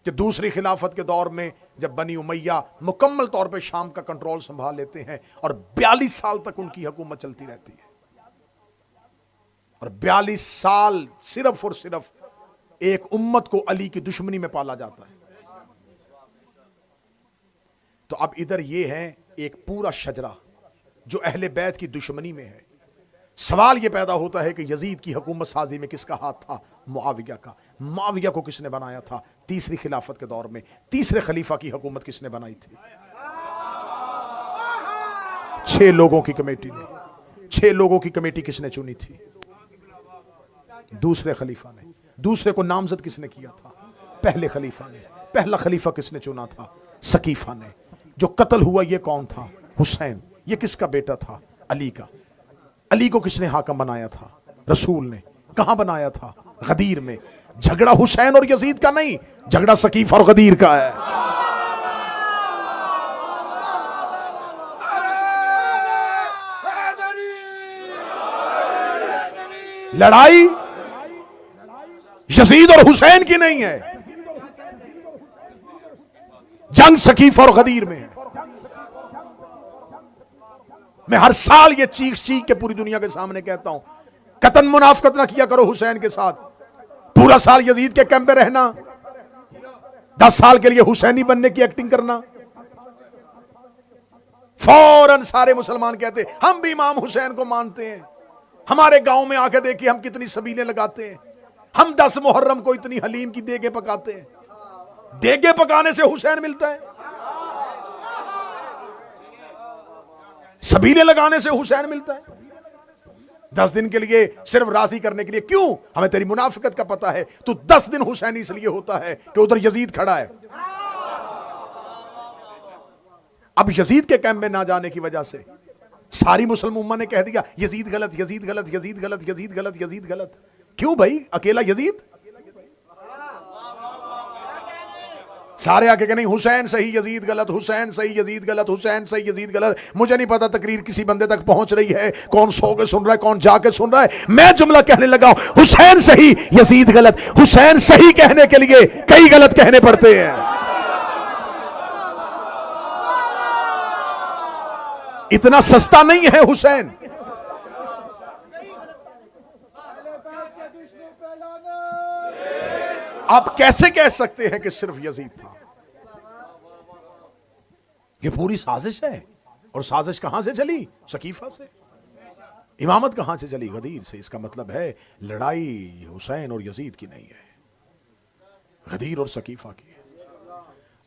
कि दूसरी खिलाफत के दौर में जब बनी उमैया मुकम्मल तौर पे शाम का कंट्रोल संभाल लेते हैं और 42 साल तक उनकी हुकूमत चलती रहती है, और 42 साल सिर्फ और सिर्फ एक उम्मत को अली की दुश्मनी में पाला जाता है। तो अब इधर ये है एक पूरा शजरा जो अहले बैत की दुश्मनी में है। सवाल यह पैदा होता है कि यजीद की हुकूमत साजी में किसका हाथ था? मुआविया का। मुआविया को किसने बनाया था? तीसरी खिलाफत के दौर में तीसरे खलीफा की हुकूमत किसने बनाई थी? 6 लोगों की कमेटी ने। 6 लोगों की कमेटी किसने चुनी थी? दूसरे खलीफा ने। दूसरे को नामजद किसने किया था? पहले खलीफा ने। पहला खलीफा किसने चुना था? सकीफा ने। जो कत्ल हुआ ये कौन था? हुसैन। ये किसका बेटा था? अली का। अली को किसने हाकम बनाया था? रसूल ने। कहां बनाया था? गदीर में। झगड़ा हुसैन और यजीद का नहीं, झगड़ा सकीफ और गदीर का है। लड़ाई यजीद और हुसैन की नहीं है, जंग सकीफ और गदीर में है। मैं हर साल ये चीख चीख के पूरी दुनिया के सामने कहता हूं, कतन मुनाफकत ना किया करो हुसैन के साथ। पूरा साल यजीद के कैंप में रहना, 10 साल के लिए हुसैनी बनने की एक्टिंग करना। फौरन सारे मुसलमान कहते हम भी इमाम हुसैन को मानते हैं। हमारे गांव में आके देखिए हम कितनी सबीलें लगाते हैं। हम 10 मुहर्रम को इतनी हलीम की देगे पकाते हैं। देगे पकाने से हुसैन मिलता है? सबीले लगाने से हुसैन मिलता है? 10 दिन के लिए सिर्फ राजी करने के लिए। क्यों? हमें तेरी मुनाफिकत का पता है। तू 10 दिन हुसैन इसलिए होता है कि उधर यजीद खड़ा है। अब यजीद के कैंप में ना जाने की वजह से सारी मुसलमान उम्मा ने कह दिया यजीद गलत, यजीद गलत, यजीद गलत, यजीद गलत, यजीद गलत। क्यों भाई? अकेला यजीद? सारे आके नहीं हुसैन सही यजीद गलत, हुसैन सही यजीद गलत, हुसैन सही यजीद गलत। मुझे नहीं पता तकरीर किसी बंदे तक पहुंच रही है, कौन सो के सुन रहा है, कौन जाके सुन रहा है। मैं जुमला कहने लगा हुसैन सही यजीद गलत। हुसैन सही कहने के लिए कई गलत कहने पड़ते हैं। इतना सस्ता नहीं है हुसैन। आप कैसे कह सकते हैं कि सिर्फ यजीद था? ये पूरी साजिश है। और साजिश कहां से चली? सकीफा से। इमामत कहां से चली? गदीर से। इसका मतलब है लड़ाई हुसैन और यजीद की नहीं है, गदीर और सकीफा की है।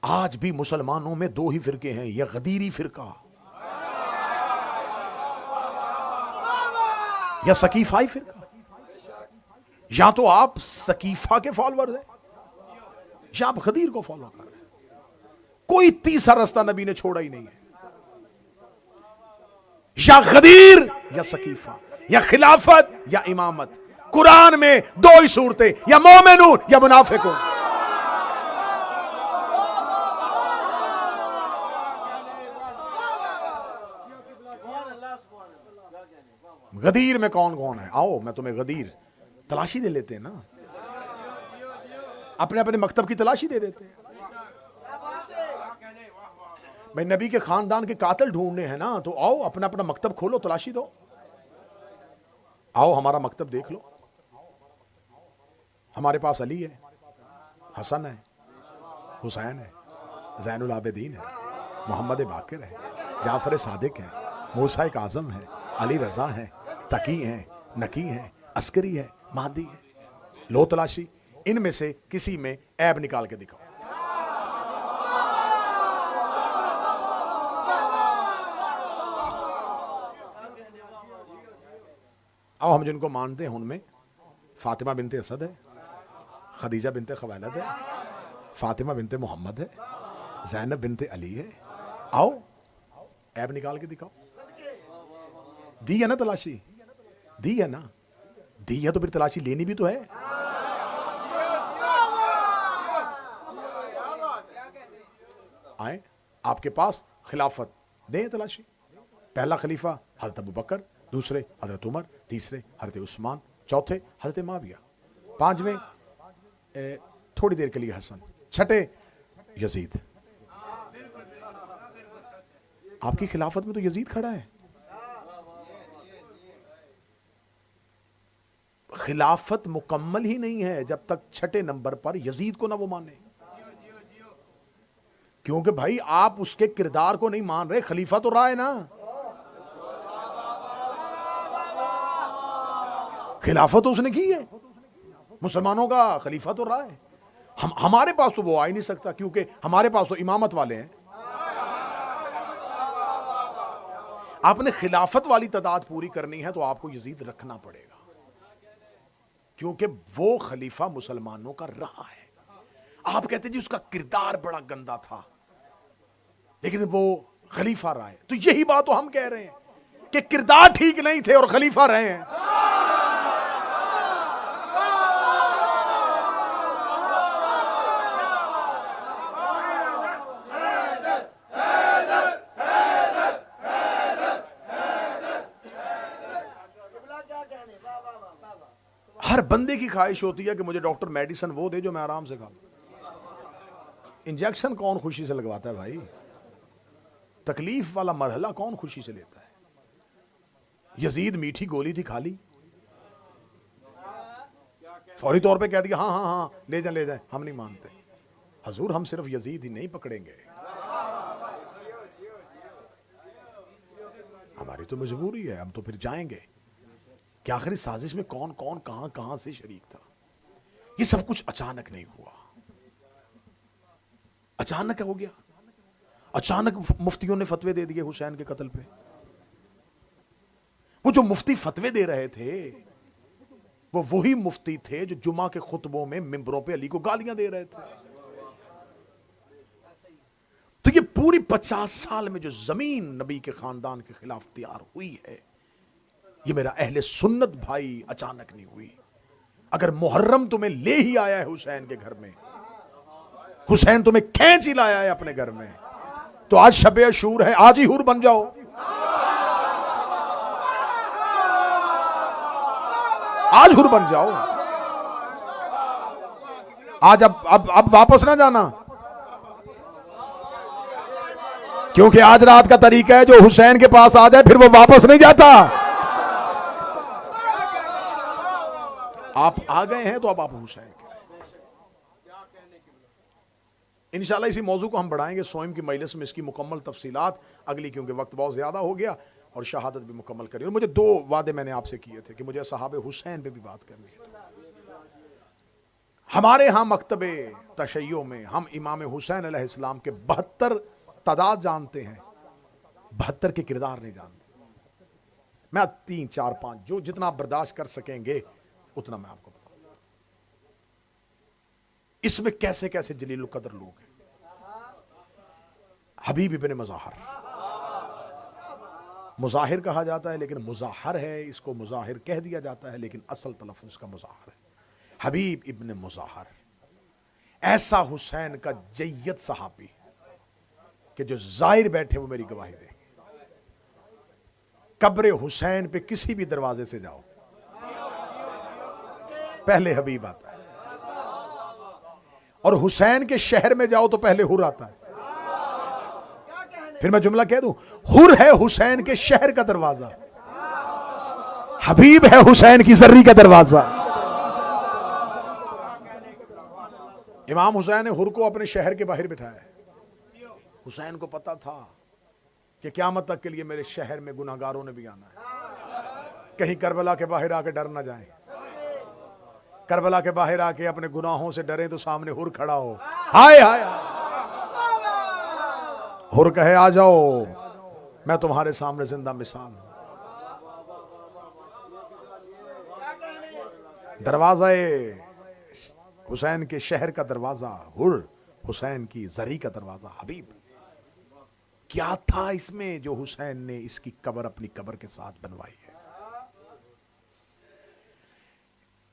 आज भी मुसलमानों में 2 ही फिरके हैं, यह गदीरी फिरका या सकीफाई फिरका। या तो आप सकीफा के फॉलोअर हैं या आप गदीर को फॉलो कर रहे हैं। कोई तीसरा रास्ता नबी ने छोड़ा ही नहीं है। या गदीर या सकीफा, या खिलाफत या इमामत। कुरान में दो ही सूरतें, या मोमिनून या मुनाफिकून। गदीर में कौन कौन है? आओ मैं तुम्हें गदीर तलाशी दे लेते हैं ना, अपने अपने मकतब की तलाशी दे देते हैं। भाई नबी के खानदान के कातिल ढूंढने हैं ना, तो आओ अपना अपना मकतब खोलो, तलाशी दो। आओ हमारा मकतब देख लो। हमारे पास अली है, हसन है, हुसैन है, ज़ैनुल आबिदीन है, मोहम्मद बाकिर है, जाफर सादिक है, मूसा आजम है, अली रजा है, तकी है, नकी है, अस्करी है, महदी है। लो तलाशी, इनमें से किसी में ऐब निकाल के दिखाओ। आओ हम जिनको मानते हैं उनमें फातिमा बिनते असद है, खदीजा बिनते खवालद है, फातिमा बिनते मोहम्मद है, ज़ैनब बिनते अली है। आओ ऐब निकाल के दिखाओ। दी है ना तलाशी? दी है ना? दी है तो फिर तलाशी लेनी भी तो है। आए आपके पास खिलाफत, दें तलाशी। पहला खलीफा हजरत अबू बकर, दूसरे हजरत उमर, तीसरे हजरत उस्मान, चौथे हजरत माविया, पांचवें थोड़ी देर के लिए हसन, छठे यजीद। आपकी खिलाफत में तो यजीद खड़ा है। खिलाफत मुकम्मल ही नहीं है जब तक छठे नंबर पर यजीद को ना वो माने, क्योंकि भाई आप उसके किरदार को नहीं मान रहे। खलीफा तो रहा है ना, खिलाफत तो उसने की है, मुसलमानों का खलीफा तो रहा है। हमारे पास तो वो आ ही नहीं सकता, क्योंकि हमारे पास तो इमामत वाले हैं। आपने खिलाफत वाली तादाद पूरी करनी है तो आपको यजीद रखना पड़ेगा, क्योंकि वो खलीफा मुसलमानों का रहा है। आप कहते जी उसका किरदार बड़ा गंदा था, लेकिन वो खलीफा रहा है। तो यही बात तो हम कह रहे हैं कि किरदार ठीक नहीं थे और खलीफा रहे हैं। हर बंदे की ख्वाहिश होती है कि मुझे डॉक्टर मेडिसिन वो दे जो मैं आराम से खा लूं। इंजेक्शन कौन खुशी से लगवाता है भाई? तकलीफ वाला मरहला कौन खुशी से लेता है? यजीद मीठी गोली थी, खाली, फौरी तौर पे कह दिया हाँ हाँ हाँ ले जाए ले जाए। हम नहीं मानते हजूर, हम सिर्फ यजीद ही नहीं पकड़ेंगे, हमारी तो मजबूरी है, हम तो फिर जाएंगे कि आखिरी साजिश में कौन कौन कहां कहां से शरीक था। ये सब कुछ अचानक नहीं हुआ, अचानक हो गया। अचानक मुफ्तियों ने फतवे दे दिए हुसैन के कत्ल पे। वो जो मुफ्ती फतवे दे रहे थे वो वही मुफ्ती थे जो जुमा के खुतबों में मिंबरों पे अली को गालियां दे रहे थे। तो ये पूरी 50 साल में जो जमीन नबी के खानदान के खिलाफ तैयार हुई है, ये मेरा अहले सुन्नत भाई अचानक नहीं हुई। अगर मुहर्रम तुम्हें ले ही आया है हुसैन के घर में, हुसैन तुम्हें खींच ही लाया है अपने घर में, तो आज शबे अशूर है, आज ही हुर बन जाओ। आज हुर बन जाओ। आज अब वापस ना जाना, क्योंकि आज रात का तरीका है जो हुसैन के पास आ जाए फिर वो वापस नहीं जाता। आप आ गए हैं तो अब आप हुसैन के। इंशाल्लाह इसी मौजू को हम बढ़ाएंगे सोइम की मजलिस में, इसकी मुकम्मल तफसीलात अगली, क्योंकि वक्त बहुत ज्यादा हो गया और शहादत भी मुकम्मल करी। और मुझे 2 वादे मैंने आपसे किए थे कि मुझे सहाबे हुसैन पे भी बात करनी है। हमारे यहां मकतबे तशय्यो में हम इमाम हुसैन अलैहिस्सलाम के 72 तादाद जानते हैं, 72 के किरदार नहीं जानते। मैं 3 4 5 जो जितना आप बर्दाश्त कर सकेंगे उतना मैं आपको बताऊं। इसमें कैसे कैसे जलील कदर लोग हैं। हबीब इब्ने मुज़ाहिर, मुज़ाहिर कहा जाता है लेकिन मुज़ाहर है, इसको मुज़ाहिर कह दिया जाता है लेकिन असल तलफ़्फ़ुज़ का मुज़ाहर है। हबीब इब्ने मुज़ाहिर, ऐसा हुसैन का जय्यद सहाबी कि जो जाहिर बैठे वो मेरी गवाही देंगे। कब्र हुसैन पे किसी भी दरवाजे से जाओ, पहले हबीब आता है, और हुसैन के शहर में जाओ तो पहले हुर आता है। फिर मैं जुमला कह दूं, हुर है हुसैन के शहर का दरवाजा, हबीब है हुसैन की जर्री का दरवाजा। इमाम हुसैन ने हुर को अपने शहर के बाहर बिठाया। हुसैन को पता था कि क़यामत तक के लिए मेरे शहर में गुनाहगारों ने भी आना है, कहीं करबला के बाहर आके डर ना जाए, करबला के बाहर आके अपने गुनाहों से डरे तो सामने हुर खड़ा हो, हाय हाय हुर कहे आ जाओ मैं तुम्हारे सामने जिंदा मिसाल हूं। दरवाजा हुसैन के शहर का दरवाजा हुर, हुसैन की जरी का दरवाजा हबीब। क्या था इसमें जो हुसैन ने इसकी कब्र अपनी कब्र के साथ बनवाई है।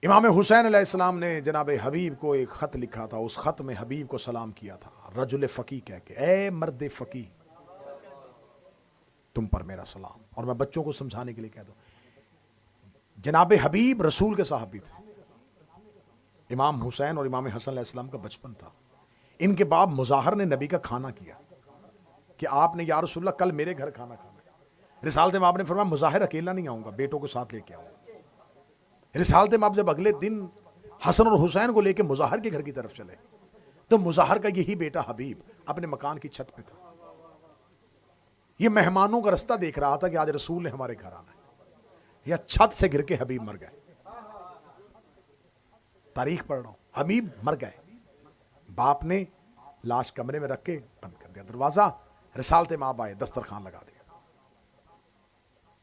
इमाम हुसैन अलैहिस्सलाम ने जनाब हबीब को एक खत लिखा था, उस खत में हबीब को सलाम किया था रजुल फकी कह के, ए मर्द फकी तुम पर मेरा सलाम। और मैं बच्चों को समझाने के लिए कह दूं, जनाब हबीब रसूल के साहबी थे। इमाम हुसैन और इमाम हसन अलैहिस्सलाम का बचपन था। इनके बाप मुज़ाहिर ने नबी का खाना किया कि आपने या रसूलल्लाह कल मेरे घर खाना खाना। रिसालत में आपने फरमाया मुज़ाहिर अकेला नहीं आऊंगा, बेटों को साथ लेके आऊंगा। रिसालत में आप जब अगले दिन हसन और हुसैन को लेके मुज़ाहिर के घर की तरफ चले तो मुज़ाहिर का यही बेटा हबीब अपने मकान की छत पे था। ये मेहमानों का रास्ता देख रहा था कि आज रसूल ने हमारे घर आना है, या छत से गिर के हबीब मर गए। तारीख पढ़ रहा हूं, हबीब मर गए। बाप ने लाश कमरे में रख के बंद कर दिया दरवाजा। रिसालत में आप आए, दस्तरखान लगा दिया,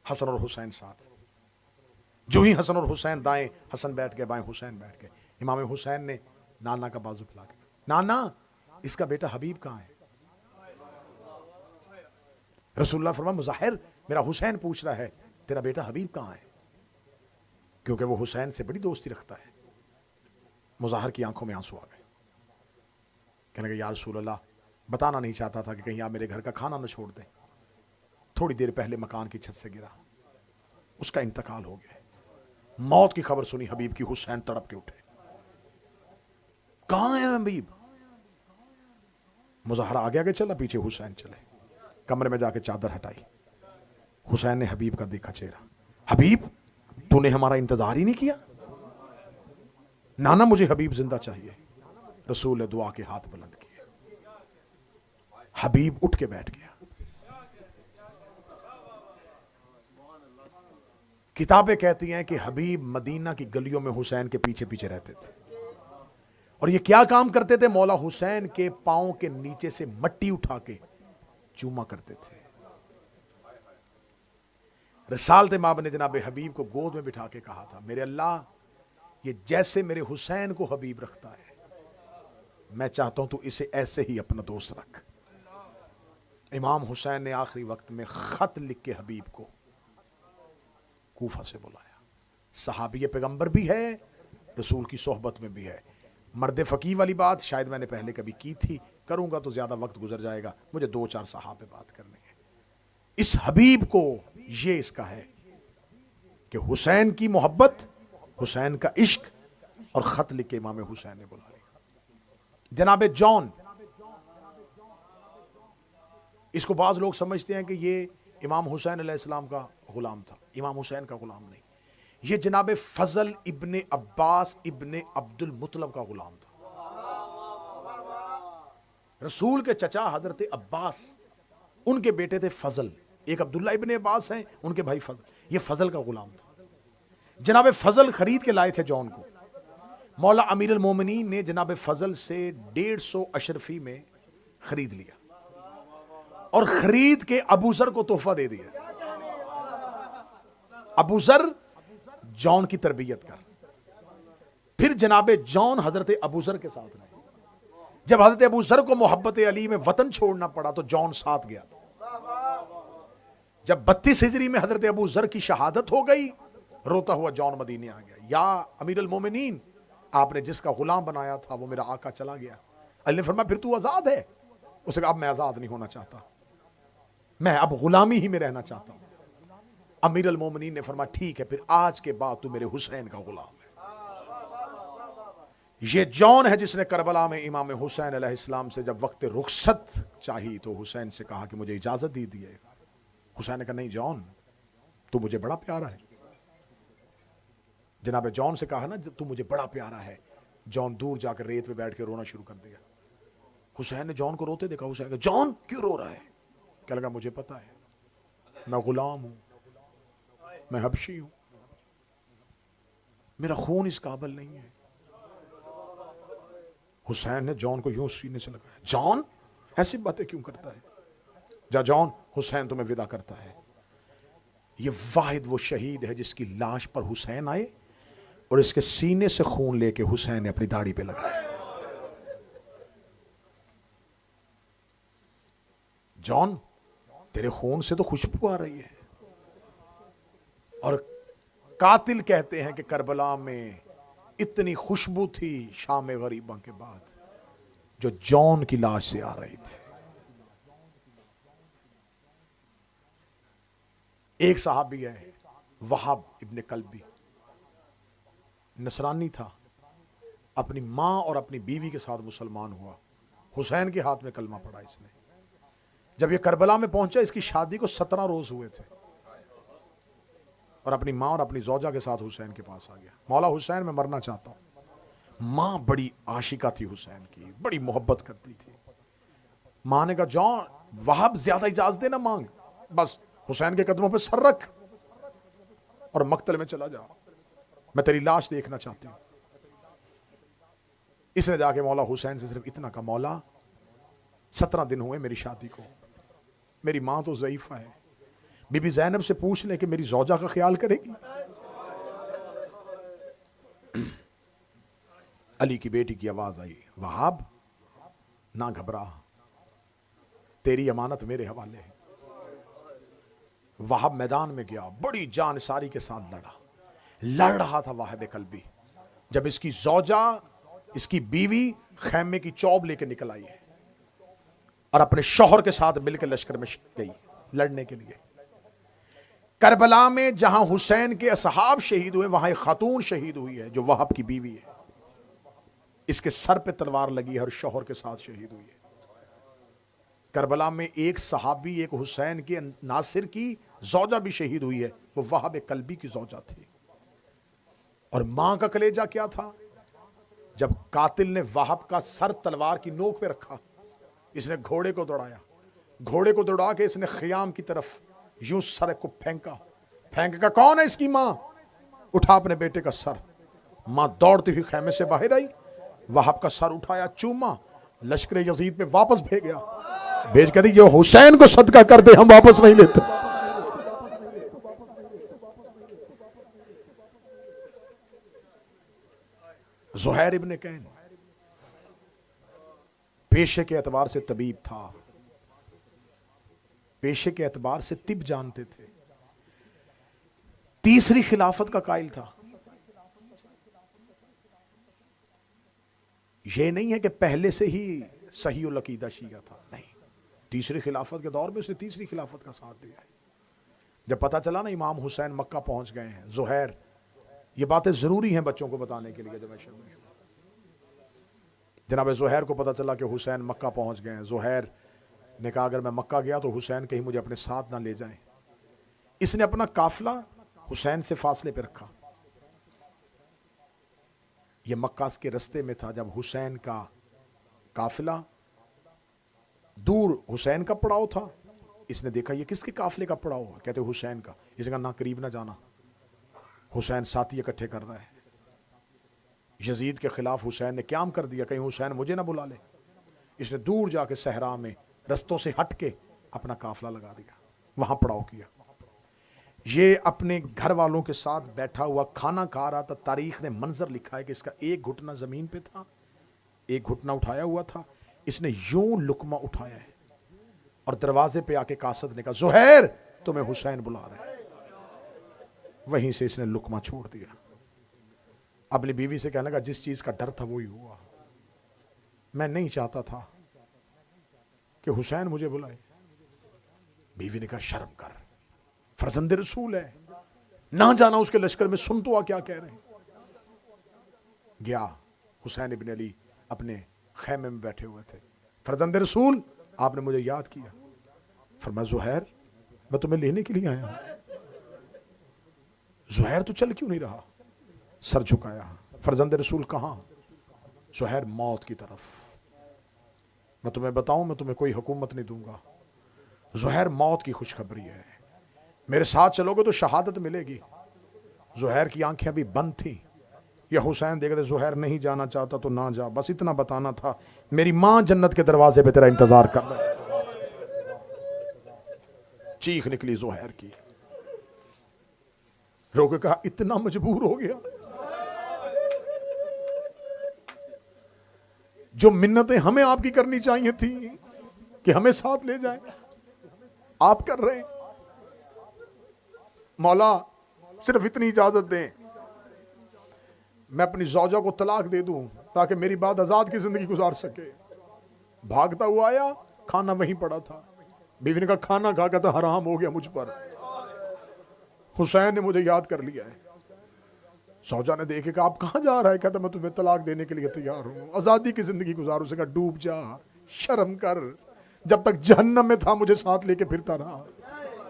हसन और हुसैन साथ। जो ही हसन और हुसैन दाएं हसन बैठ गए, बाएं हुसैन बैठ गए। इमाम हुसैन ने नाना का बाजू फैला के, नाना इसका बेटा हबीब कहां है। रसूलुल्लाह फरमाया मुज़ाहिर मेरा हुसैन पूछ रहा है तेरा बेटा हबीब कहां है, क्योंकि वो हुसैन से बड़ी दोस्ती रखता है। मुज़ाहिर की आंखों में आंसू आ गए, कहने लगे या रसूलल्लाह बताना नहीं चाहता था कि कहीं आप मेरे घर का खाना न छोड़ दें। थोड़ी देर पहले मकान की छत से गिरा, उसका इंतकाल हो गया। मौत की खबर सुनी हबीब की, हुसैन तड़प के उठे, कहां है हबीब। मुज़ाहिर आगे आगे चला, पीछे हुसैन चले। कमरे में जाके चादर हटाई, हुसैन ने हबीब का देखा चेहरा, हबीब तूने हमारा इंतजार ही नहीं किया। नाना मुझे हबीब जिंदा चाहिए। रसूल ने दुआ के हाथ बुलंद किए, हबीब उठ के बैठ गया। किताबें कहती हैं कि हबीब मदीना की गलियों में हुसैन के पीछे पीछे रहते थे, और ये क्या काम करते थे, मौला हुसैन के पांव के नीचे से मट्टी उठा के चूमा करते थे। रिसालत माब ने जनाब हबीब को गोद में बिठा के कहा था, मेरे अल्लाह ये जैसे मेरे हुसैन को हबीब रखता है, मैं चाहता हूं तू इसे ऐसे ही अपना दोस्त रख। इमाम हुसैन ने आखिरी वक्त में खत लिख के हबीब को कूफा से बुलाया। सहाबी पैगंबर भी है, रसूल की सोहबत में भी है। मर्द फकीह वाली बात शायद मैंने पहले कभी की थी, करूंगा तो ज्यादा वक्त गुजर जाएगा, मुझे 2-4 सहाबे बात करनी है। इस हबीब को ये इसका है कि हुसैन की मोहब्बत, हुसैन का इश्क, और खत लिख के इमाम हुसैन ने बुला लिया। जनाब जॉन, इसको बाज लोग समझते हैं कि ये इमाम हुसैन अलैहिस्सलाम का गुलाम था, इमाम हुसैन का गुलाम नहीं, ये जनाब फजल इब्ने अब्बास इब्ने अब्दुल मुत्तलब का गुलाम था। रसूल के चचा हजरत अब्बास, उनके बेटे थे फजल, एक अब्दुल्ला इब्ने अब्बास हैं, उनके भाई फजल, ये फजल का गुलाम था। जनाब फजल खरीद के लाए थे जॉन को। मौला अमीर अल मोमिनीन ने जनाब फजल से 150 अशरफी में खरीद लिया, और खरीद के अबू जर को तोहफा दे दिया। अबू जर जॉन की तरबियत कर, फिर जनाब जॉन हजरत अबू जर के साथ रहे। जब हजरत अबू जर को मोहब्बत अली में वतन छोड़ना पड़ा तो जॉन साथ गया था। जब 32 हिजरी में हजरत अबू जर की शहादत हो गई, रोता हुआ जॉन मदीने आ गया। या अमीर अल मोमिनीन, आपने जिसका गुलाम बनाया था वो मेरा आका चला गया। अली ने फरमाया फिर तू आजाद है? उसने कहा अब मैं आजाद नहीं होना चाहता, मैं अब गुलामी ही में रहना चाहता हूं। अमीर अल मोमिनीन ने फरमाया ठीक है, फिर आज के बाद तू मेरे हुसैन का गुलाम है। ये जॉन है जिसने करबला में इमाम हुसैन अलैहिस्सलाम से जब वक्त रुखसत चाहिए तो हुसैन से कहा कि मुझे इजाजत दी दिए। हुसैन ने कहा नहीं जॉन, तू मुझे बड़ा प्यारा है। जनाब जॉन से कहा ना तू मुझे बड़ा प्यारा है। जॉन दूर जाकर रेत पे बैठ के रोना शुरू कर दिया। हुसैन ने जॉन को रोते देखा। हुसैन कहा जॉन क्यों रो रहा है? क्या लगा मुझे पता है, मैं गुलाम हूं, मैं हबशी हूं, मेरा खून इस काबिल नहीं है। हुसैन ने जॉन को यूं सीने से लगाया। जॉन ऐसी बातें क्यों करता है? जा जॉन, हुसैन तुम्हें विदा करता है। ये वाहिद वो शहीद है जिसकी लाश पर हुसैन आए और इसके सीने से खून लेके हुसैन ने अपनी दाढ़ी पे लगाया। जॉन, तेरे खून से तो खुशबू आ रही है। और कातिल कहते हैं कि करबला में इतनी खुशबू थी शाम गरीबा के बाद जो जॉन की लाश से आ रही थी। एक सहाबी है वहाब इब्ने कल्बी, नसरानी था, अपनी मां और अपनी बीवी के साथ मुसलमान हुआ। हुसैन के हाथ में कलमा पड़ा इसने। जब ये करबला में पहुंचा, इसकी शादी को 17 रोज हुए थे और अपनी मां और अपनी जोजा के साथ हुसैन के पास आ गया। मौला हुसैन, मैं मरना चाहता हूं। मां बड़ी आशिका थी हुसैन की, बड़ी मोहब्बत करती थी। मां ने कहा जॉन, वहाब ज्यादा इजाजत देना मांग, बस हुसैन के कदमों पे सर रख और मक्तल में चला जा, मैं तेरी लाश देखना चाहती हूं। इसने जाके मौला हुसैन से सिर्फ इतना कहा, मौला 17 दिन हुए मेरी शादी को, मेरी मां तो ज़ईफा है, बीबी ज़ैनब से पूछ ले कि मेरी ज़ौजा का ख्याल करेगी। अली की बेटी की आवाज आई, वहाब ना घबरा, तेरी अमानत मेरे हवाले है। वहाब मैदान में गया, बड़ी जानसारी के साथ लड़ रहा था वाहिब कल्बी। जब इसकी ज़ौजा, इसकी बीवी खैमे की चौब लेके निकल आई है और अपने शौहर के साथ मिलकर लश्कर में गई लड़ने के लिए। करबला में जहां हुसैन के असहाब शहीद हुए, वहां एक खातून शहीद हुई है जो वहाब की बीवी है। इसके सर पे तलवार लगी है और शौहर के साथ शहीद हुई है। करबला में एक सहाबी, एक हुसैन के नासिर की ज़ौजा भी शहीद हुई है, वो वहाब कल्बी की ज़ौजा थी। और मां का कलेजा क्या था? जब कातिल ने वहाब का सर तलवार की नोक पे रखा, इसने घोड़े को दौड़ाया, घोड़े को दौड़ा के इसने खियाम की तरफ यूं सर को फेंका, फेंक का कौन है इसकी मां? उठा अपने बेटे का सर। मां दौड़ती हुई खैमे से बाहर आई, वहाब का सर उठाया, चूमा, लश्कर यजीद पे वापस भेज गया, भेज कर दी जो हुसैन को सदका कर दे हम वापस नहीं लेते। ज़ुहैर इब्ने कैन पेशे के एतबार से तबीब था, पेशे के एतबार से तिब जानते थे, तीसरी खिलाफत का कायल था। यह नहीं है कि पहले से ही सही उल अकीदा शिया था, नहीं, तीसरी खिलाफत के दौर में उसने तीसरी खिलाफत का साथ दिया है। जब पता चला ना इमाम हुसैन मक्का पहुंच गए हैं, ज़ुहैर, ये बातें जरूरी हैं बच्चों को बताने के लिए। जनाब ज़ुहैर को पता चला कि हुसैन मक्का पहुंच गए हैं, ज़ुहैर ने कहा अगर मैं मक्का गया तो हुसैन कहीं मुझे अपने साथ ना ले जाएं। इसने अपना काफिला हुसैन से फासले पे रखा। यह मक्का के रस्ते में था जब हुसैन का काफिला दूर हुसैन का पड़ाव था। इसने देखा ये किसके काफिले का पड़ाव है? कहते हुसैन का। इसने कहा ना, करीब ना जाना, हुसैन साथी इकट्ठे कर रहा है। यजीद के खिलाफ हुसैन ने क्याम कर दिया, कहीं हुसैन मुझे ना बुला ले। इसने दूर जाके सहरा में रस्तों से हट के अपना काफिला लगा दिया, वहां पड़ाव किया। ये अपने घर वालों के साथ बैठा हुआ खाना खा रहा था। तारीख ने मंजर लिखा है कि इसका एक घुटना जमीन पे था, एक घुटना उठाया हुआ था, इसने यूं लुकमा उठाया है और दरवाजे पे आके कासद ने कहा, ज़ुहैर तुम्हें हुसैन बुला रहे हैं। वहीं से इसने लुकमा छोड़ दिया। अपनी बीवी से कहने लगा, जिस चीज का डर था वही हुआ। मैं नहीं चाहता था कि हुसैन मुझे बुलाए। बीवी ने कहा, शर्म कर, फर्जंद रसूल है, ना जाना उसके लश्कर में, सुन तो आ क्या कह रहे हैं। गया, हुसैन इब्न अली अपने खैमे में बैठे हुए थे। फर्जंद रसूल, आपने मुझे याद किया। फरमाया, ज़ुहैर मैं तुम्हें लेने के लिए आया हूं। ज़ुहैर तो चल क्यों नहीं रहा? सर झुकाया। फर्जंद रसूल कहां? ज़ुहैर मौत की तरफ। मैं तुम्हें बताऊं, मैं तुम्हें कोई हुकूमत नहीं दूंगा। ज़ुहैर मौत की खुशखबरी है, मेरे साथ चलोगे तो शहादत मिलेगी। ज़ुहैर की आंखें अभी बंद थी। यह हुसैन देख रहे, ज़ुहैर नहीं जाना चाहता तो ना जा, बस इतना बताना था, मेरी मां जन्नत के दरवाजे पे तेरा इंतजार कर रहा है। चीख निकली ज़ुहैर की। रोके कहा, इतना मजबूर हो गया, जो मिन्नतें हमें आपकी करनी चाहिए थी कि हमें साथ ले जाए, आप कर रहे हैं। मौला सिर्फ इतनी इजाजत दें, मैं अपनी ज़ौजा को तलाक दे दूं ताकि मेरी बात आजाद की जिंदगी गुजार सके। भागता हुआ आया, खाना वहीं पड़ा था। बीवी ने कहा, खाना खा कर तो हराम हो गया मुझ पर, हुसैन ने मुझे याद कर लिया है। ज़ौजा ने देखे, कहा, आप कहां जा रहा है? कहता, मैं तुम्हें तलाक देने के लिए तैयार हूं, आजादी की जिंदगी गुजारो। उसे कहा, डूब जा, शर्म कर, जब तक जहन्नम में था मुझे साथ लेके फिरता रहा,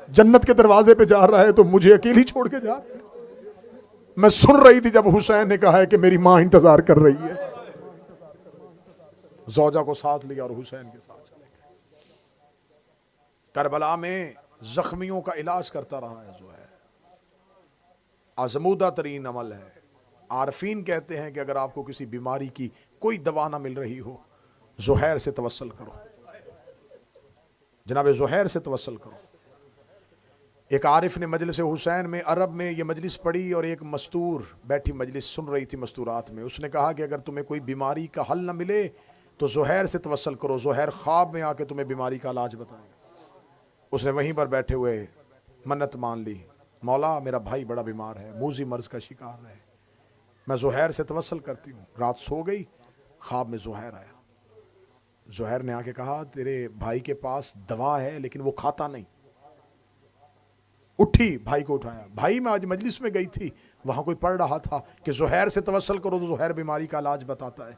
जन्नत के दरवाजे पे जा रहा है तो मुझे अकेली छोड़ के जा। मैं सुन रही थी जब हुसैन ने कहा है कि मेरी मां इंतजार कर रही है। ज़ौजा को साथ लिया और हुसैन के साथ चले गए। करबला में जख्मियों का इलाज करता रहा है ज़ुहैर। आजमूदा तरीन अमल है। आरफीन कहते हैं कि अगर आपको किसी बीमारी की कोई दवा ना मिल रही हो, ज़ुहैर से तवस्सल करो, जनाब ज़ुहैर से तवस्सल करो। एक आरिफ ने मजलिस हुसैन में, अरब में ये मजलिस पढ़ी और एक मस्तूर बैठी मजलिस सुन रही थी मस्तूरात में। उसने कहा कि अगर तुम्हें कोई बीमारी का हल ना मिले तो ज़ुहैर से तवस्सल करो, ज़ुहैर ख्वाब में आके तुम्हें बीमारी का इलाज बताएगा। उसने वहीं पर बैठे हुए मन्नत मान ली, मौला मेरा भाई बड़ा बीमार है, मूजी मर्ज का शिकार है, मैं ज़ुहैर से तवस्सल करती हूँ। रात सो गई, ख्वाब में ज़ुहैर आया। ज़ुहैर ने आके कहा, तेरे भाई के पास दवा है लेकिन वो खाता नहीं। उठी, भाई को उठाया। भाई मैं आज मजलिस में गई थी, वहां कोई पढ़ रहा था कि ज़ुहैर से तवस्सल करो तो ज़ुहैर बीमारी का इलाज बताता है।